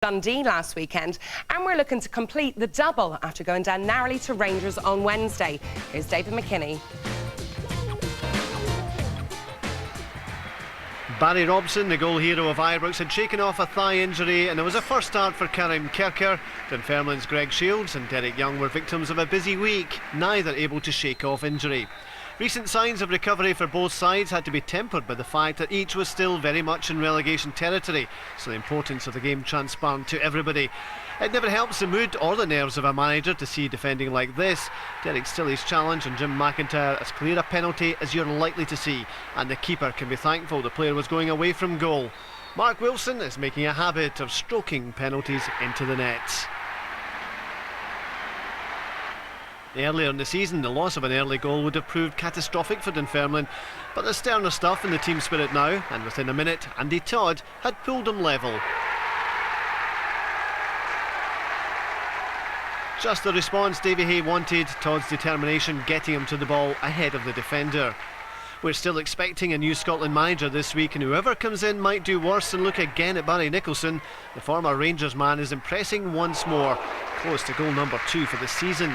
Dundee last weekend, and we're looking to complete the double after going down narrowly to Rangers on Wednesday. Here's David McKinney. Barry Robson, the goal hero of Ibrox, had shaken off a thigh injury, and there was a first start for Karim Kerker. Dunfermline's Greg Shields and Derek Young were victims of a busy week, neither able to shake off injury. Recent signs of recovery for both sides had to be tempered by the fact that each was still very much in relegation territory, so the importance of the game transparent to everybody. It never helps the mood or the nerves of a manager to see defending like this. Derek Stilley's challenge and Jim McIntyre as clear a penalty as you're likely to see, and the keeper can be thankful the player was going away from goal. Mark Wilson is making a habit of stroking penalties into the net. Earlier in the season, the loss of an early goal would have proved catastrophic for Dunfermline, but there's sterner stuff in the team spirit now, and within a minute, Andy Todd had pulled them level. Just the response Davy Hay wanted, Todd's determination getting him to the ball ahead of the defender. We're still expecting a new Scotland manager this week, and whoever comes in might do worse than look again at Barry Nicholson. The former Rangers man is impressing once more, close to goal number 2 for the season.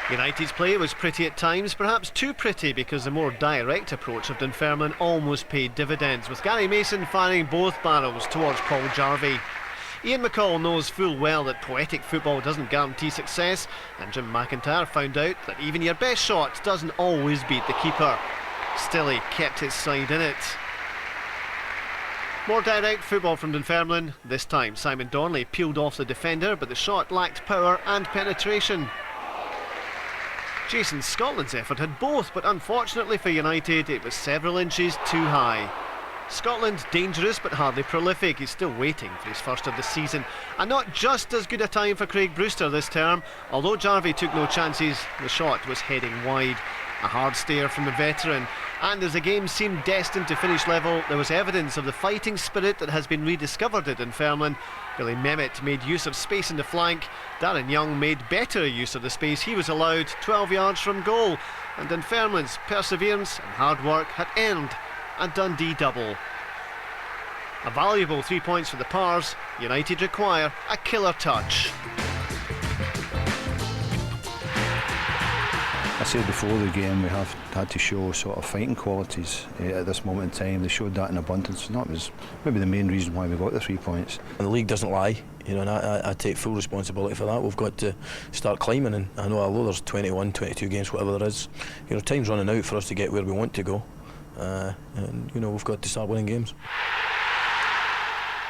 United's play was pretty at times, perhaps too pretty, because the more direct approach of Dunfermline almost paid dividends, with Gary Mason firing both barrels towards Paul Jarvie. Ian McCall knows full well that poetic football doesn't guarantee success, and Jim McIntyre found out that even your best shot doesn't always beat the keeper. Stilley kept his side in it. More direct football from Dunfermline. This time Simon Donnelly peeled off the defender, but the shot lacked power and penetration. Jason Scotland's effort had both, but unfortunately for United it was several inches too high. Scotland dangerous but hardly prolific. He's still waiting for his first of the season, and not just as good a time for Craig Brewster this term. Although Jarvie took no chances, the shot was heading wide. A hard stare from the veteran, and as the game seemed destined to finish level, there was evidence of the fighting spirit that has been rediscovered at Dunfermline. Billy Mehmet made use of space in the flank. Darren Young made better use of the space he was allowed 12 yards from goal, and Dunfermline's perseverance and hard work had earned a Dundee double. A valuable 3 points for the Pars. United require a killer touch. I said before the game we have had to show sort of fighting qualities at this moment in time. They showed that in abundance, and that was maybe the main reason why we got the 3 points. And the league doesn't lie, you know, and I take full responsibility for that. We've got to start climbing, and I know although there's 21, 22 games, whatever there is, you know, time's running out for us to get where we want to go, and you know, we've got to start winning games.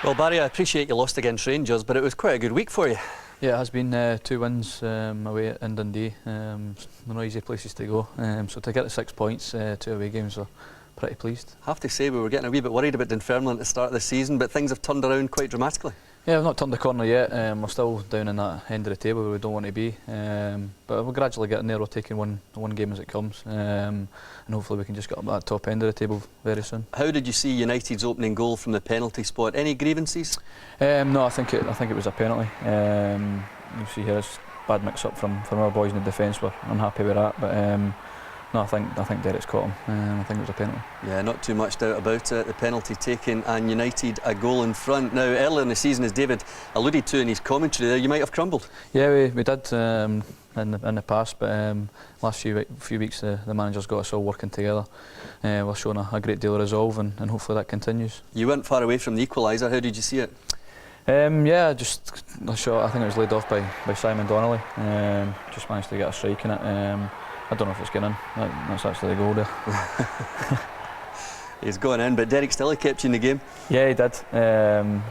Well, Barry, I appreciate you lost against Rangers, but it was quite a good week for you. Yeah, it has been 2 wins away in Dundee. They're not easy places to go, so to get the 6 points, 2 away games, we're pretty pleased. I have to say we were getting a wee bit worried about Dunfermline at the start of the season, but things have turned around quite dramatically. Yeah, we've not turned the corner yet. We're still down in that end of the table where we don't want to be, but we're gradually getting there. We're taking one game as it comes, and hopefully we can just get up at that top end of the table very soon. How did you see United's opening goal from the penalty spot? Any grievances? No, I think it was a penalty. You see here it's bad mix-up from our boys in the defence. We're unhappy with that, but no, I think Derek's caught him. I think it was a penalty. Yeah, not too much doubt about it. The penalty taken and United a goal in front. Now, earlier in the season, as David alluded to in his commentary there, you might have crumbled. Yeah, we did in the past, but last few weeks the manager's got us all working together. We're showing a great deal of resolve, and hopefully that continues. You weren't far away from the equaliser. How did you see it? Yeah, just a shot. I think it was laid off by Simon Donnelly. Just managed to get a strike in it. I don't know if it's getting in. That's actually the goal there. He's gone in, but Derek Stilley kept you in the game. Yeah, he did.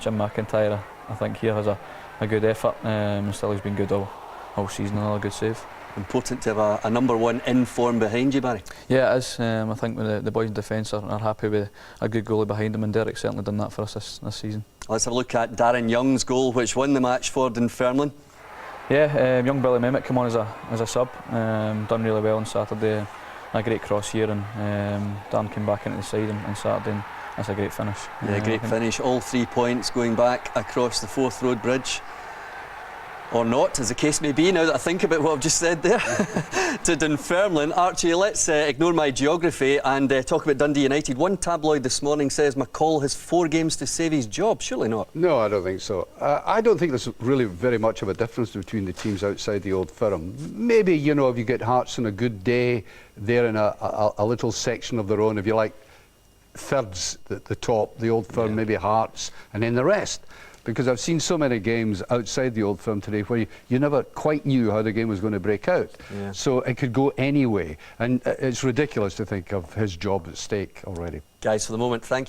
Jim McIntyre, I think, here has a good effort. Stilley's been good all season. Another good save. Important to have a number one in form behind you, Barry. Yeah, it is. I think the boys in defence are happy with a good goalie behind them, and Derek's certainly done that for us this season. Let's have a look at Darren Young's goal, which won the match for Dunfermline. Yeah, young Billy Mehmet came on as a sub, done really well on Saturday. A great cross here, and Dan came back into the side on Saturday, and that's a great finish. Yeah, great finish. All 3 points going back across the Forth Road Bridge. Or not, as the case may be, now that I think about what I've just said there, to Dunfermline. Archie, let's ignore my geography and talk about Dundee United. One tabloid this morning says McCall has 4 games to save his job. Surely not. No, I don't think so. I don't think there's really very much of a difference between the teams outside the Old Firm. Maybe, you know, if you get Hearts on a good day, they're in a little section of their own, if you like, thirds at the top, the Old Firm, maybe Hearts, and then the rest. Because I've seen so many games outside the Old Firm today where you never quite knew how the game was going to break out. Yeah. So it could go any way. And it's ridiculous to think of his job at stake already. Guys, for the moment, thank you.